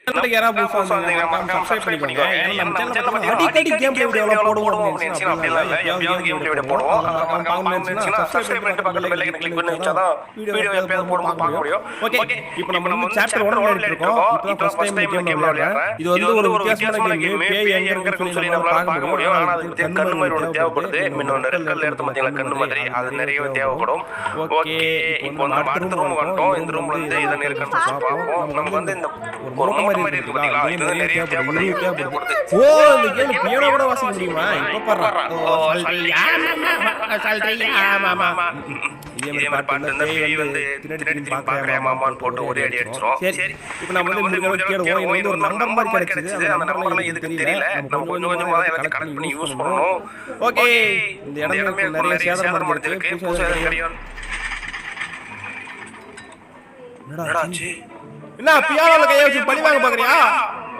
யாராவது புதுசா வந்தீங்கன்னா மறக்காம சப்ஸ்கிரைப் பண்ணிக்கோங்க. நம்ம சேனல்ல அடிக்கடி கேம் பிளே வீடியோ போடுவோம் ஃப்ரெண்ட்ஸ். அப்படி இல்ல எப்பயாவது கேம் பிளே வீடியோ போடுவோம். மறக்காம பாருங்க. சப்ஸ்கிரைப் பண்ணிட்டு பக்கத்துல பெல் ஐகானை கிளிக் பண்ணி வச்சாதான் வீடியோ எப்பயாவது போடும்போது பார்க்க முடியும். ஓகே, இப்போ நம்ம வந்து சாப்டர் 1 ல இருக்கோம். இப்போ ஃபர்ஸ்ட் டைம் கேம் விளையாடுறோம். இது வந்து ஒரு வித்தியாசமான கேம். பேய் எங்க இருக்குன்னு சொல்லி நம்மளால பார்க்க முடியும். ஆனா அதுக்கு கண்ணு மாதிரி ஒன்னு தேவைப்படுது. இன்னொரு ரெக்கல் எடுத்து பார்த்தீங்களா கண்ணு மாதிரி அது நிறைய தேவைப்படும். ஓகே, இப்போ நம்ம அடுத்த ரூம் வந்துட்டோம். இந்த ரூம்ல வந்து இத இருக்குன்னு பார்ப்போம். நம்ம வந்து இந்த ஒரு ரூம் மாதிரி இருக்கு பாத்தீங்களா, இது நிறைய தேவைப்படுது. ஓ, இந்த கேம் பியானோ கூட வாசிக்க முடியுமா? இப்ப பாருடா. சொல்றியா மாமா. இதே மாதிரி பாட்டு இந்த பேய் வந்து திணறி பார்க்கறேன் மாமான்னு போட்டு ஒரே அடி அடிச்சிரோம். சரி, இப்போ நம்ம வந்து இந்த கேடுவோம். இது வந்து ஒரு நம்பர் மாதிரி கிடைச்சது. அந்த நம்பர்லாம் எதுக்கு தெரியல. நம்ம கொஞ்சம் கொஞ்சமா எல்லாம் கலெக்ட் பண்ணி யூஸ் பண்ணனும். ஓகே, இந்த இடமே நிறைய சேதம் அடைஞ்சிருக்கு. புதுசா கிடையாது. என்னடா ஆச்சு? என்ன பியானோல கைய வச்சு பழி வாங்க பாக்குறியா?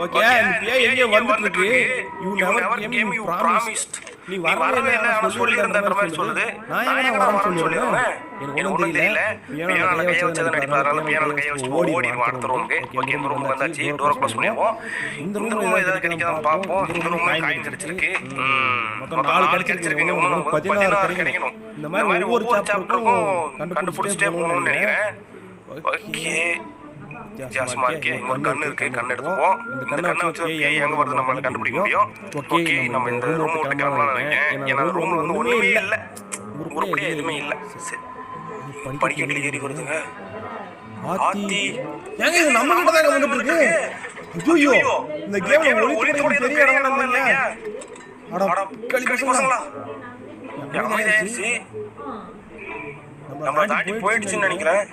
ஓகே, இந்த பியா எங்க வந்துட்டு இருக்கு? You never game you promised. நீ வரவே இல்ல நான் சொல்லிருந்தேன்ற மாதிரி சொல்லுது. நான் எங்க வரேன்னு சொல்லிருந்தேன். எனக்கு ஒண்ணும் தெரியல. பியானோல கைய வச்சு நடிப்பாரால பியானோல கைய வச்சு ஓடி அடுத்துறோங்க. ஓகே, இந்த ரூம் வந்தாச்சு. டோர் க்ளோஸ் பண்ணிடுவோம். இந்த ரூம் ஏதாவது கிடைக்குதான்னு பாப்போம். இந்த ரூம் காயின் கிடைச்சிருக்கு. மொத்தம் 4 கிடைச்சிருக்கு. 16 கிடைக்கணும். இந்த மாதிரி ஒவ்வொரு சாப்டருக்கும் கண்டுபிடிச்சிட்டே போகணும்னு நினைக்கிறேன். ஓகே, வித்தியாசமா இருக்கே. இங்க ஒரு கண்ணு இருக்கு. கண்ணு எடுத்துப்போம். இந்த கண்ணை வச்சு எங்க வருது நம்மளால கண்டுபிடிக்க முடியும். ஓகே, நம்ம இந்த ரூம் விட்டு கிளம்பலாம் நினைக்கிறேன். ஏன்னா ரூம்ல வந்து ஒண்ணுமே இல்ல. உருப்படியா எதுவுமே இல்ல. படிக்கட்டு ஏறி வருதுங்க. ஆத்தி ஏங்க இது நம்ம கிட்ட தான் வந்துட்டு இருக்கு. ஐயோ, இந்த கேம்ல ஒளித்துறை பெரிய இடம் இல்லைங்க. அட களி பசங்களா, அமைதியாயிருச்சு. நம்ம தாண்டி போயிடுச்சுன்னு நினைக்கிறேன்.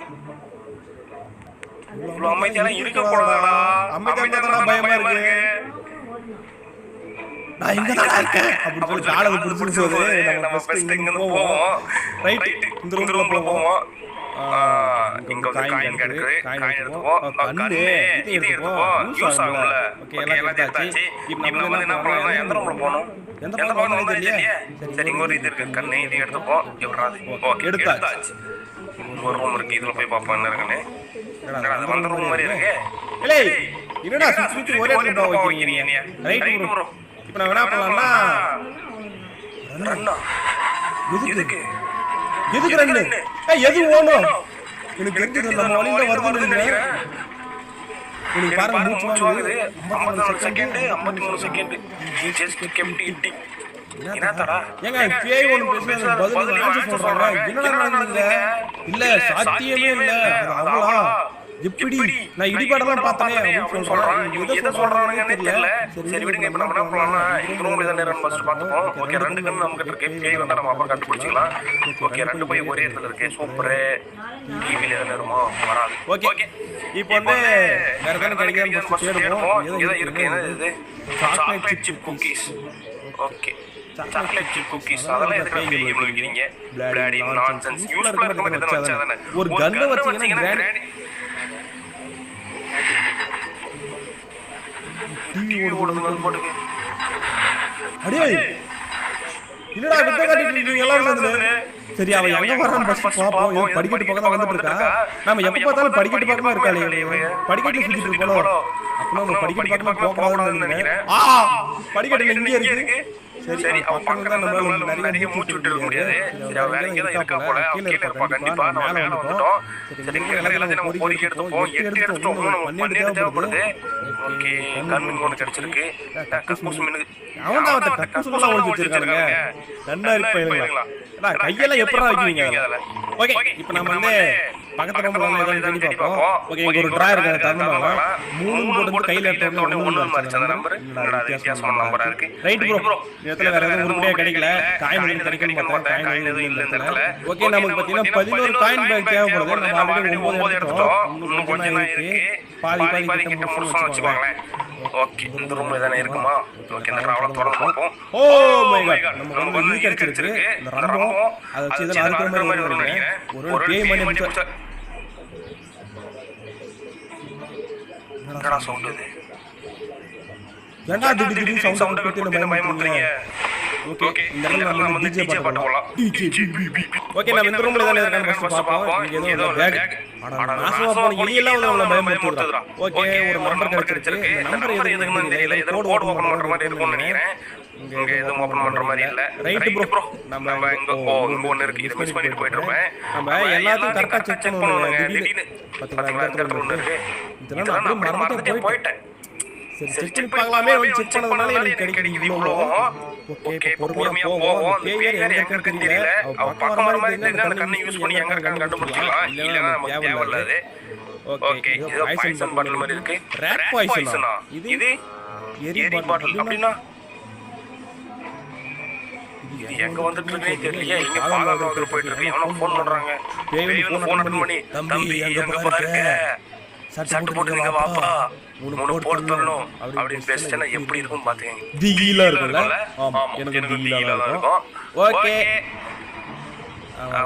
இவ்வளவு அமைதியெல்லாம் இருக்க கூடாதா? அமைதியா பயமா இருக்கு. நான் இங்க தான் இருக்கேன் அப்படி சொல்லி காலை பிடிச்சிட்டு போகுது. நம்ம ஃபர்ஸ்ட் இங்க இருந்து போவோம். ரைட், இந்த ரூம்ல போவோம். இங்க ஒரு காயின் கிடக்குது. காயின் எடுத்துவோம். கண்ணு இது எடுத்துவோம். யூஸ் ஆகும்ல. ஓகே, எல்லாம் எடுத்தாச்சு. இப்போ நம்ம என்ன பண்ணலாம்? எந்த ரூம்ல போணும்? எந்த ரூம்ல தெரியலையே. சரி, இங்க ஒரு இது இருக்கு. கண்ணு இது எடுத்துப்போம். எவ்வளவு? ஓகே, எடுத்தாச்சு. ஒரு ரூம் இருக்கு. இதுல போய் பாப்போம் என்ன இருக்குன்னு. அந்த ரூம் மாதிரி இருக்கு. ஏய், என்னடா சுத்தி ஒரே இடத்துல வைக்கிறீங்க? Right bro. இப்போ நான் என்ன பண்ணலாம்னா ரன்னா. எதுக்கு ரன்னு? ஏய், எது ஓணும்? எனக்கு தெரிஞ்சது நம்ம வழியில வருதுன்னு நினைக்கிறேன். உங்களுக்கு பாருங்க, மூச்சு வாங்குது. 54 second 53 second. Just kept eating. என்னடா ஏங்க பேய் ஒன்னு பேசுறது பதில் ஆன்சர் சொல்றாங்க. என்னடா நடக்குதுங்க? இல்ல சாத்தியமே இல்ல. அவளா எப்படி நான் இடிபாடலாம் பார்த்தனே அப்படின்னு சொல்றாங்க. எதை சொல்றாங்கன்னு தெரியல. சரி விடுங்க. இப்ப நம்ம என்ன பண்ணலாம்னா இந்த ரூம்ல தான் நேரா ஃபர்ஸ்ட் பாத்துப்போம். ஓகே, ரெண்டு கண்ணு நமக்கு இருக்கு. பேய் வந்தா நம்ம அப்புறம் கண்டுபிடிச்சிக்கலாம். ஓகே, ரெண்டு போய் ஒரே இடத்துல இருக்கு. சூப்பர். டிவில எல்லாம் இருக்குமா? வராது. ஓகே, இப்போ வந்து வேற கண்ணு கிடைக்காம ஃபர்ஸ்ட் தேடுவோம். ஏதோ இருக்கு. என்னது இது? Chocolate chip cookies. Okay, chocolate chip cookies. அதெல்லாம் எதுக்கு பேய் கேம் வைக்கிறீங்க? Bloody nonsense. யூஸ்ஃபுல்லா இருக்க மாதிரி எதனா வச்சாதானே. ஒரு கன்ன வச்சீங்கன்னா கிராண்ட் டிவி ஓடுறது போடுங்க. அடே இல்லடா, விட்ட காட்டிட்டு இருக்கீங்க எல்லாரும் சேர்ந்து. சரி, அவ எங்க வரான்னு ஃபர்ஸ்ட் பாப்போம். இவ படிக்கட்டு பக்கத்துல வந்துட்டு இருக்கா. நாம எப்ப பார்த்தாலும் படிக்கட்டு பக்கமா இருக்காளே. படிக்கட்டு சுத்திட்டு இருக்கோம். அப்போ நம்ம படிக்கட்டு பக்கமா போக கூடாதுன்னு நினைக்கிறேன். படிக்கட்டு இங்கே இருக்கு. சரி, அவ பக்கத்துல நம்மளால நிறைய மூச்சு விட்டு இருக்க முடியாது. சரி, அவ வேற எங்கேயாவது இருக்கா போல. கீழ இருப்பா கண்டிப்பா. நம்ம மேல வந்துட்டோம். சரி, இங்க எல்லாத்தையும் நம்ம பொறுக்கி எடுத்துப்போம். 8 எடுத்துட்டோம். நம்ம 12 தேவைப்படுது. ஓகே, கண்ணு ஒன்று கிடைச்சிருக்கு. கக்கூஸ் மீன். அவன் தான் கக்கூஸ்லாம் ஒளிச்சு வச்சிருக்கானுங்க. நன்னா இருப்பீங்களா? கையெல்லாம் எப்படா வைக்கிறீங்க? ஓகே, இப்போ நம்ம வந்து பக்கத்துல ரூம்ல ஏதாவது தேடி பாப்போம். ஓகே, இங்க ஒரு டிராயர் இருக்கு. தரணுமா? 3 போட்டு கையில எடுத்த உடனே 1 வந்துருச்சு. அந்த நம்பர் என்னடா வித்தியாசமான நம்பரா இருக்கு. ரைட் ப்ரோ, இடத்துல வேற எதுவும் உருப்படியா கிடைக்கல. காயின் கிடைக்கல பார்த்தா. காயின் எதுவும் இல்ல இந்த இடத்துல. ஓகே, நமக்கு பாத்தீங்கன்னா 11 காயின் பேக் தேவைப்படுது. நம்ம ஆல்ரெடி 9 எடுத்துட்டோம். இன்னும் கொஞ்சம் இருக்கு. பாதி கிட்ட முடிச்சு வச்சுக்கோங்களேன். ஓகே, இந்த ரூம்ல எதனா இருக்குமா? ஓகே, இந்த டிராவல தொடர்ந்து பாப்போம். ஓ மை காட், நமக்கு வந்து இது கிடைச்சிருக்கு. இந்த ரம்பம் அத வச்சு இதெல்லாம் அறுக்குற மாதிரி வருது. ஒரு பேய் மணி முடிச்ச என்னடா சவுண்ட் இது? ஏன்டா திடீர்னு சவுண்ட் போட்டு பயமுறுத்துறீங்க? ஓகே, இந்த இடத்துல நம்ம டிஜே பாட்டு போடலாம். டிஜே ஓகே நம்ம இந்த ரூம்ல தான இருக்கோம் ஃபர்ஸ்ட் பாப்போம் இங்க ஏதோ பேக் அட நாசமா போன எலியெல்லாம் வந்து நம்மள பயமுறுத்துறா ஓகே ஒரு நம்பர் கிடைச்சிருக்கு இந்த நம்பர் எதுக்கு தெரியல ஏதோ கோட் ஓபன் பண்ற மாதிரி இருக்கும்னு நினைக்கிறேன் இங்க ஏதோ ஓபன் பண்ற மாதிரி இல்ல ரைட் ப்ரோ நம்ம இங்க ஒன்னு இருக்கு இது மிஸ் பண்ணிட்டு போயிட்டு இருப்பேன் நம்ம எல்லாத்தையும் கரெக்ட்டா செக் பண்ணுங்க திடீர்னு பாத்தீங்களா இந்த இடத்துல ஒன்னு இருக்கு இதெல்லாம் நான் அப்படியே மறந்துட்டே போயிட்டேன் சரி செக் பண்ணலாமே வந்து செக் பண்ணதுனால எனக்கு கிடைக்குது இவ்ளோ ஓகே பொறுமையா போவோம் பேய் வேற எங்க தெரியல அவ பக்கம் வர மாதிரி இருந்தா அந்த கண்ணை யூஸ் பண்ணி எங்க கண்டுபிடிக்கலாம் இல்ல நமக்கு தேவையில்ல அது ஓகே இது பாய்சன் பாட்டில் மாதிரி இருக்கு ராட் பாய்சனா இது எரி பாட்டில் அப்படினா எங்க வந்துட்டே தெரியல இங்க பாலாவதுல போயிட்டு இருக்கு அவன ஃபோன் பண்றாங்க பேய் ஃபோன் பண்ணி தம்பி எங்க பாருங்க சட்டு போட்டுங்க வாப்பா மூணு போட் தரணும் அப்படி பேசினா எப்படி இருக்கும் பாத்தீங்க திகிலா இருக்குல்ல ஆமா எனக்கு திகிலா இருக்கும் ஓகே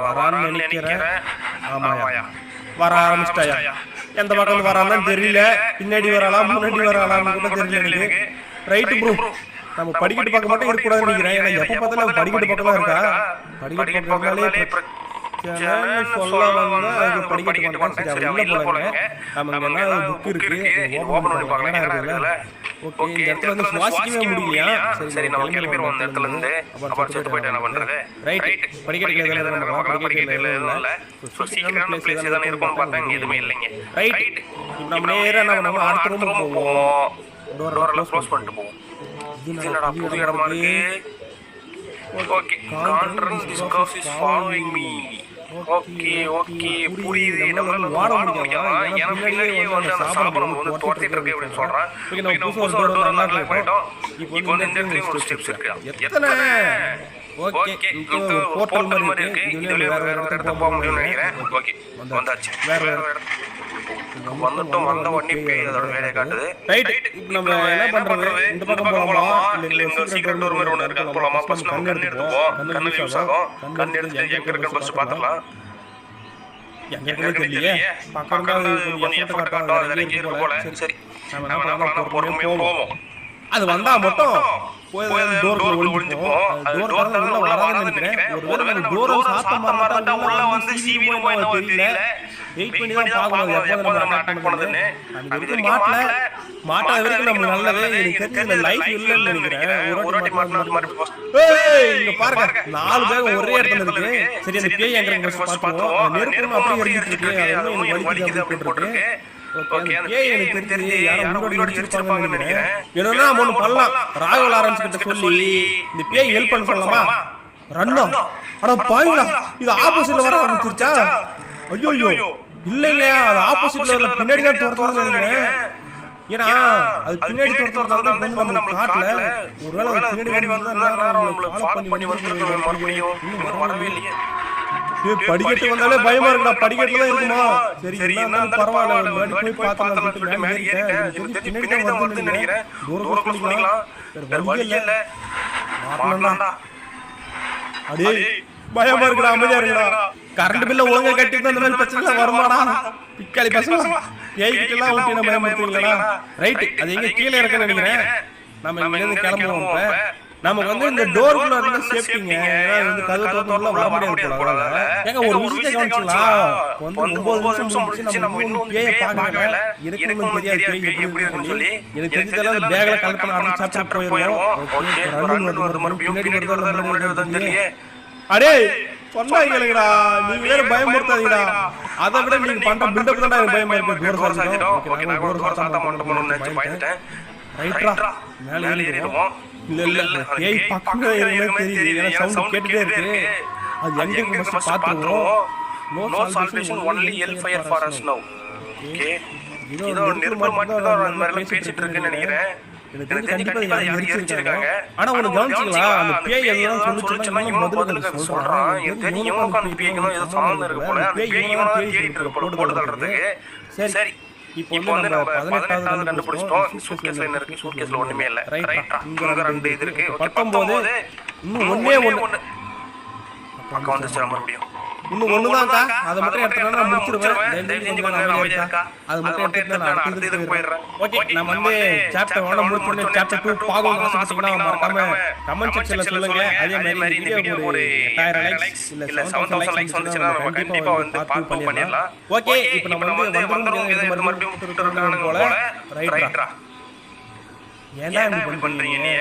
வரான்னு நினைக்கிறேன் ஆமாயா வர ஆரம்பிச்சிட்டாயா எந்த பக்கம் வரான்னு தெரியல பின்னாடி வரலாம் முன்னாடி வரலாம்னு கூட தெரியல எனக்கு ரைட் ப்ரோ நம்ம படிக்கட்டு பக்கம் மட்டும் இருக்க கூடாதுன்னு நினைக்கிறேன் ஏன்னா எப்ப பார்த்தாலும் படிக்கட்டு பக்கம் இருக்கா படிக்கட்டு பக்கம்னாலே சொல்ல வந்தா அது படிக்கட்டு பக்கம் சரி உள்ள போறாங்க நம்ம இங்க புக் இருக்கு ஓபன் பண்ணி பார்க்கலாம்ல ஓகே இந்த இடத்துல வந்து சுவாசிக்கவே முடியலையா சரி நம்ம கிளம்பிரோம் அந்த இடத்துல இருந்து அப்புறம் செத்து போய்ட்டு என்ன பண்றது ரைட் படிக்கட்டுல எல்லாம் நம்ம பார்க்கலாம் படிக்கட்டுல இல்ல சீக்கிரமான பிளேஸ் ஏதானே இருக்கும் பார்த்தா இங்க எதுமே இல்லங்க ரைட் இப்போ நம்ம நேரா நம்ம அடுத்த ரூமுக்கு போவோம் டோரை க்ளோஸ் பண்ணிட்டு போவோம் இது என்னடா புது இடமா இருக்கு ஓகே கான்ட்ரன்ஸ் discuss is following me okay புரியுது நம்மளால வாட முடியாது ஏன்னா பின்னாடியே வந்து அந்த சாப்பிடுறவங்க வந்து தோர்த்திட்டு இருக்கு அப்படின்னு சொல்றான் ஓகே நம்ம புதுசா ஒரு டோர் அன்லாக் பண்ணிட்டோம் இப்போ வந்து இந்த இடத்துல ஒரு ஸ்டெப்ஸ் இருக்கு எத்தனை ஓகே இப்போ போர்ட்டல் மாதிரி இருக்கு இதுல வேற இடத்துக்கு போக முடியும்னு நினைக்கிறேன் ஓகே வந்தாச்சு வேற வந்துட்டோம் வந்த உடனே பேய் அதோட வேலையை காட்டுது ரைட் இப்போ நம்ம என்ன பண்றது இந்த பக்கம் போலாமா இல்ல இந்த சீக்ரெட் டோர் மாதிரி ஒன்னு இருக்கு அது போலாமா ஃபர்ஸ்ட் நம்ம கண்ணு எடுத்துப்போம் கண்ணு யூஸ் ஆகும் கண்ணு எடுத்து எங்க இருக்கு ஃபர்ஸ்ட் பாத்துறலாம் எங்க இருக்கு தெரியலையே பக்கம் தான் கொஞ்சம் எஃபோர்ட் காட்டா இறங்கி இருக்கு போல சரி நம்ம என்ன பண்ணலாம் பொறுமையா போவோம் அது வந்தா மட்டும் போய் டோர்க்குள்ள ஒளிஞ்சுப்போம் அது டோர் கதவுல உள்ள வராதுன்னு நினைக்கிறேன் ஒருவேளை அந்த டோரை சாத்த மாட்டா உள்ள வந்து சீவினோ தெரியல வெயிட் பண்ணி தான் பார்க்கணும் எப்போ நம்ம அட்டாக் பண்ணுதுன்னு அது மாட்டாத வரைக்கும் நம்ம நல்லது எனக்கு தெரியல லைஃப் இல்லன்னு நினைக்கிறேன் ஒரு வாட்டி மாட்டணும் மாதிரி ஏய் இங்க பாருங்க நாலு பேர் ஒரே இடத்துல இருக்கு சரி அந்த பேய் எங்க ஃபர்ஸ்ட் பார்த்தோம் நெருப்பு அப்படியே எரிஞ்சிட்டு இருக்கு அது என்ன வலிக்குது அப்படி போட்டுருக்கு ஓகே அந்த பேய் எனக்கு தெரிஞ்சு யாரோ முன்னாடி அடிச்சிருப்பாங்கன்னு நினைக்கிறேன் ஏன்னா ஒன்னு பண்ணலாம் ராகவ லாரன்ஸ் கிட்ட சொல்லி இந்த பேய் ஹெல்ப் பண்ண சொல்லலாமா ரன்னா அட பாய்ங்களா இது ஆப்போசிட்ல வர ஆரம்பிச்சிருச்சா ஐயோ இல்ல அது ஆப்போசிட்ல வரல பின்னாடி தான் துரத்துறதுன்னு நினைக்கிறேன் ஏன்னா அது பின்னாடி துரத்துறதால தான் வந்து நம்ம காட்டல ஒருவேளை அது பின்னாடி வந்து நம்மள ஃபாலோ பண்ணி வந்து மறுபடியும் இன்னும் வரவே இல்லையே படிக்கட்டு வந்தாலே பயமா இருக்குடா படிக்கட்டுல தான் இருக்குமா சரி என்ன பரவாயில்ல முன்னாடி போய் பார்த்தலாம் சொல்லிட்டு மேல ஏறிட்டேன் பின்னாடி தான் வந்து நினைக்கிறேன் தூரம் க்ளோஸ் பண்ணிக்கலாம் வேற வழி இல்ல மாட்டணும்டா அடே பயமா இருக்குடா அமைதியா இருக்குடா கரண்ட் பில்ல ஒழுங்கா கட்டிட்டு அந்த மாதிரி பிரச்சனை வருமாடா பிக்காளி பசங்க ஏய் கிட்டலாம் ஊட்டி நம்ம பயமுறுத்துறீங்களா ரைட் அது எங்க கீழ இருக்குன்னு நினைக்கிறேன் நம்ம இங்க இருந்து கிளம்புவோம் இப்ப நமக்கு வந்து இந்த டோர்க்குள்ள இருந்த சேஃப்டிங்க ஏன்னா வந்து கதவு திறந்துள்ள வர முடியாது போல ஏங்க ஒரு விஷயத்தை கவனிச்சீங்களா வந்து 9 நிமிஷம் முடிச்சு நம்ம இன்னும் பேயை பார்க்கல எனக்கும் தெரியாது பேய் எப்படி இருக்குன்னு சொல்லி எனக்கு தெரிஞ்சதெல்லாம் பேக்ல கலெக்ட் பண்ணி சாப்பிட்டு போயிரோம் ஓகே ரன்னு வந்து மறுபடியும் பின்னாடி வருது முன்னாடி வருது தெரியல அடே சொன்னாங்கடா நீங்க வேற பயமுறுத்தாதீங்கடா அத விட நீங்க பண்ற பில்டப் தான் எனக்கு பயமா இருக்கு டோர் சாத்திட்டோம் ஓகே நான் டோர் சாத்த மாட்டேன்னு நினைச்சு பயந்துட்டேன் ரைட்ரா மேல ஏறிடுவோம் இல்ல ஏய் பக்கமே எனக்கு தெரியுது ஏன்னா சவுண்ட் கேட்டுட்டே இருக்கு அது எங்க இருக்கு ஃபர்ஸ்ட் பாத்துறோம் no salvation only hell fire for us now okay இதோ நிர்மல் மட்டும் தான் மேல பேசிட்டு இருக்குன்னு நினைக்கிறேன் எனக்கு கண்டிப்பா யாரும் எரிச்சிருக்காங்க ஆனா ஒரு கவனிச்சீங்களா அந்த பேய் எல்லாம் சொல்லுச்சுன்னா முதல்ல சொல்றான் எனக்கு தெரியும் உட்கார்ந்து பேய்க்கணும் ஏதோ சாமம் இருக்கு போல அந்த பேய் இவனா தேடிட்டு இருக்கு போட்டு தள்ளுறதுக்கு சரி இப்போ வந்து நம்ம 18வது கண்டுபிடிச்சிட்டோம் சூட்கேஸ்ல என்ன இருக்கு சூட்கேஸ்ல ஒண்ணுமே இல்ல ரைட்டா இங்க ரெண்டு இது இருக்கு 19 இன்னும் ஒண்ணே பக்கம் வந்துச்சு மறுபடியும் இன்னும் ஒண்ணுதான்க்கா, அதை மட்டும் எடுத்துட்டு நான் முடிச்சிருவேன். தயவு செஞ்சு கொஞ்சம் அமைதியா இருக்கா, அது மட்டும் எடுத்துட்டு நான் அடுத்த இதுக்கு போயிடுறேன். ஓகே, நம்ம வந்து சாப்டர் 1 முடிச்சோடனே சாப்டர் 2 பார்க்கணும்னு ஆசைப்பட்டீங்கன்னா மறக்காம கமெண்ட் செக்ஷன்ல சொல்லுங்க. அதே மாதிரி இந்த வீடியோக்கு ஒரு 8000 லைக்ஸ் இல்ல 7000 லைக்ஸ் வந்துச்சுன்னா நம்ம கண்டிப்பா வந்து பார்ட் 2 பண்ணிடலாம். ஓகே, இப்போ நம்ம வந்து வந்துரும் இது மறுபடியும் கொடுத்துட்டாங்க போல. ரைட்ரா, ஏன்டா இப்படி பண்றீங்க நீ?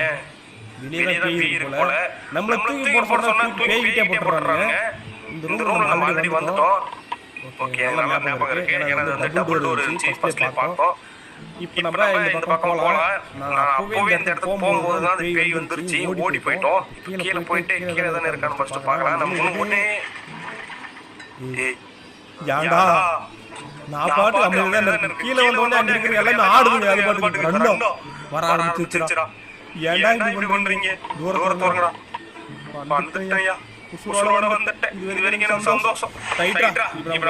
வெளியே பேய் போல நம்மள தூக்கி போட சொன்னா பேய் கிட்டே போட்டுறாங்க. இந்த ரூம் நம்ம ஆல்ரெடி வந்துட்டோம். ஓகே, நல்லா ஞாபகம் இருக்கு. ஏன்னா அந்த டபுள் டோர் இருந்துச்சு, ஃபர்ஸ்ட்ல பார்த்தோம். இப்போ நம்ம இந்த பக்கம் போலாம். நான் அப்பவே இந்த இடத்துக்கு போகும்போது தான் அந்த பேய் வந்துருச்சு, ஓடி போய்ட்டோம். கீழ போயிட்டு கீழ தான இருக்கான்னு ஃபர்ஸ்ட் பார்க்கலாம். நம்ம முன்னே யாண்டா நான் பாட்டு அமைதியா இருக்கேன். கீழ வந்தோனே அங்க இருக்கிற எல்லாமே ஆடுதுங்க. அது பாட்டுக்கு ரன்னோ வர ஆரம்பிச்சிச்சுடா. ஏன்டா இப்படி பண்றீங்க? தூரத்துறங்கடா. வந்துட்டேயா, குசுரோட வந்துட்டேன். இது வரைக்கும் எனக்கு சந்தோஷம். ரைட்டா, இப்போ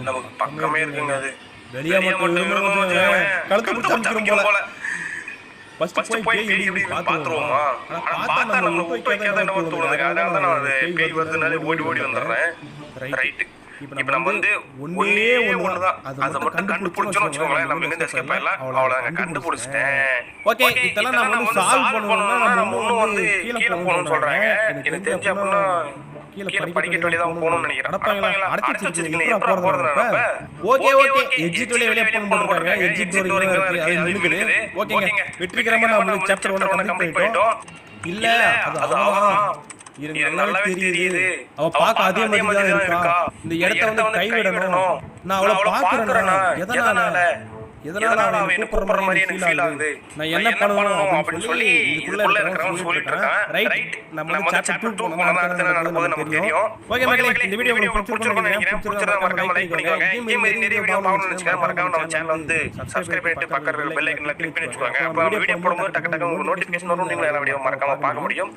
நம்ம பக்கமே இருக்குங்க. அது வெளிய மட்டும் கழுத்து பிடிச்சிரும் போல. ஃபர்ஸ்ட் போய் எப்படி பாத்துறோமா? பார்த்தா நம்ம போய் கேட்டா என்ன தோணுது. அதனால தான் நான் பேய் வருதுனாலே ஓடி வந்துறேன். ரைட், இப்போ நம்ம வந்து ஒண்ணே ஒண்ணுதான். அத மட்டும் கண்டுபிடிச்சோம்னு வெச்சுக்கோங்களேன், நம்ம எங்க எஸ்கேப் ஆயிடலாம். அவ்வளவுதான், கண்டுபிடிச்சிட்டேன். ஓகே, இதெல்லாம் நம்ம வந்து சால்வ் பண்ணனும்னா நம்ம இன்னும் வந்து கீழ போகணும்னு சொல்றாங்க. எனக்கு தெரிஞ்ச அப்படினா கீழ படிக்கட்டு வழியா தான் போகணும்னு நினைக்கிறேன். அடப்பாங்களா, அடிச்சு வச்சிருக்கீங்க. எப்பற போறதுனா? ஓகே, எக்ஸிட் வழியா வெளிய போகணும் போறாங்க. எக்ஸிட் டோர் இருக்கு, அது நிக்குது. ஓகேங்க, வெற்றிகரமா நம்ம சாப்டர் 1 கம்ப்ளீட் பண்ணிட்டோம். இல்ல அது இருங்க, நல்லாவே தெரியுது. அவ பாக்க அதே மாதிரி தான் இருக்கா. இந்த இடத்தை வந்து கைவிடணும். நான் அவளை பாக்குறேனா? எதனால அவன் கூப்பிடுற மாதிரி எனக்கு ஃபீல் ஆகுது. நான் என்ன பண்ணணும் அப்படின்னு சொல்லி இதுக்குள்ள இருக்கிறவன் சொல்லிட்டு இருக்கான். ரைட், நம்ம வந்து சாப்டர் 2 போனா அடுத்து நடக்குது நமக்கு தெரியும். ஓகே மக்களே, இந்த வீடியோ உங்களுக்கு பிடிச்சிருக்கும்னு நினைக்கிறேன். பிடிச்சிருந்தா மறக்காம லைக் பண்ணிக்கோங்க. இதே மாதிரி நிறைய வீடியோ பார்க்கணும்னு நினைச்சா மறக்காம நம்ம சேனலை வந்து சப்ஸ்கிரைப் பண்ணிட்டு பக்கத்துல இருக்க பெல் ஐகானை கிளிக் பண்ணி வச்சுக்கோங்க. அப்ப வீடியோ போடும்போது டக்கு டக்கு உங்களுக்கு நோட்டிஃபிகேஷன் வரும். நீங்க எல்லா வீடியோ மறக்காம பார்க்க முடியும்.